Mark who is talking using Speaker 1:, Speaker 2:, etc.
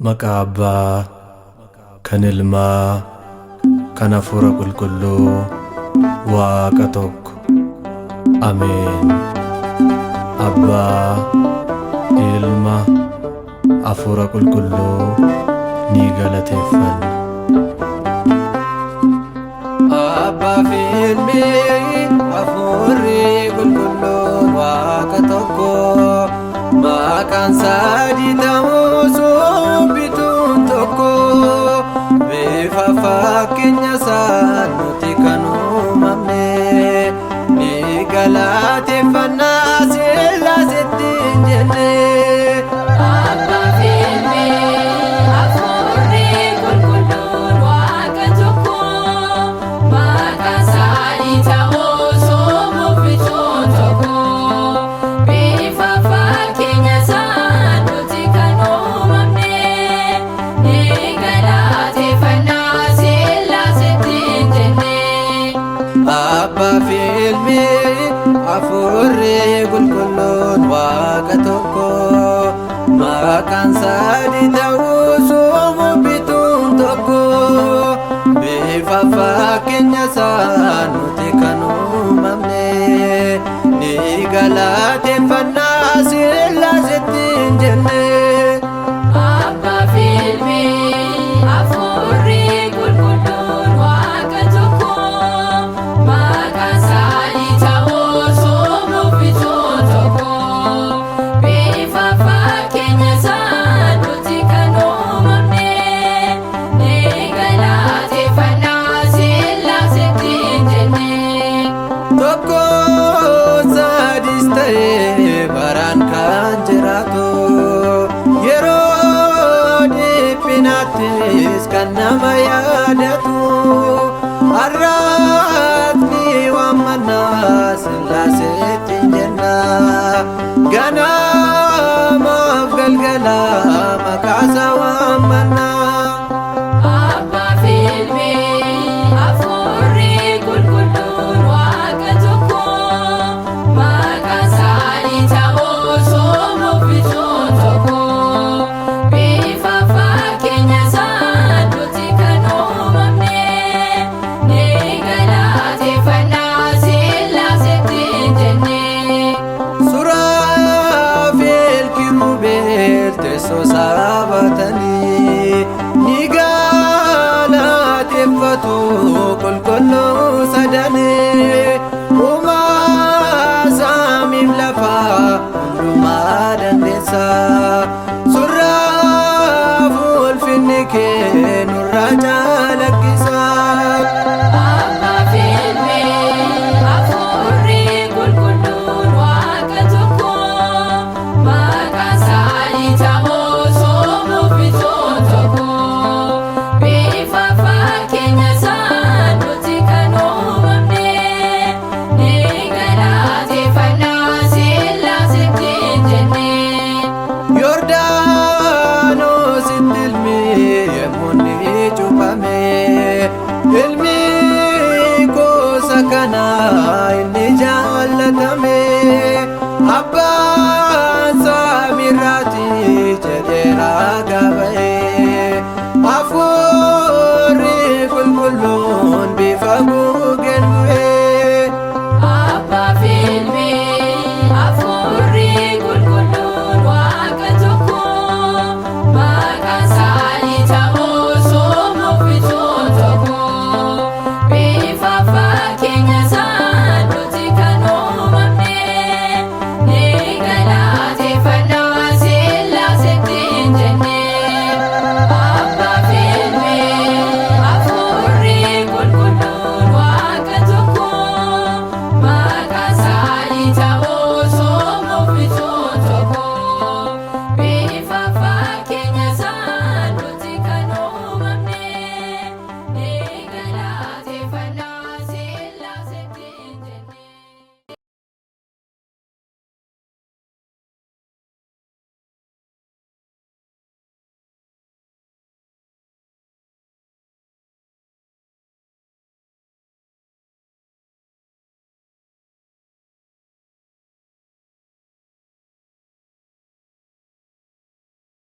Speaker 1: Maqaa Abbaa, kan Ilmaa, kan Hafuura Qulqulluu, Waaqa tokko. Ameen. Abbaa, Ilma, Hafuura Qulqulluu ni galateeffanna.
Speaker 2: Abbaa fi Ilmi Hafuurri Qulqulluun Waaqa tokko, maqaan sadii ta'us bituun tokko. Bifa fakkeenya isaa nuti kan uumamne, ni galateeffanna Sillaaseetti jenne.
Speaker 3: Abbaa fi Ilmi Hafuurri Qulqulluun Waaqa tokko, maqaan sadii ta'us bituun tokko. Bifa fakkeenya isaa nuti kan uumamne, ni galateeffanna Sillaaseetti jenne.
Speaker 2: Abbaa fi Ilmi Hafuurri Qulqulluun Waaqa tokko, maqaan sadii ta'us bituun tokko. Bifa fakkeenya isaa nuti kan uumamne, ni galateeffanna Sillaaseetti jenne.
Speaker 3: Abbaa fi Ilmi Hafuurri Qulqulluun Waaqa tokko, maqaan sadii ta'us bituun tokko. Bifa fakkeenya isaa nuti kan uumamne, ni galateeffanna Sillaaseetti jenne.
Speaker 2: Tokko sadis ta'ee baraan kan jiraatu, yeroo dhiphinaattis kan nama yaadatu. Har'aas ni waammanna Sillaaseetti jenna, ganamaaf galgala maqaa isaa waammanna.
Speaker 3: Abbaa fi Ilmi Hafuurri Qulqulluun Waaqa tokko, maqaan sadii ta'us bituun tokko. Bifa fakkeenya isaa nuti kan uumamne, ni galateeffanna Sillaaseetti jenne.
Speaker 2: Suraafeel kiirubeel teessoo isaa baatanii, ni galateeffatu qulqulluu sadanii. Uumaa samiif lafaa hundumaa dandeessa, surraaf ulfinni kee nurraa calaqqisa.
Speaker 3: Abbaa fi Ilmi Hafuurri Qulqulluun Waaqa tokko, maqaan sadii ta'us bituun tokko. Bifa fakkeenya isaa nuti kan uumamne, ni galateeffanna Sillaaseetti jenne.
Speaker 2: Yordaan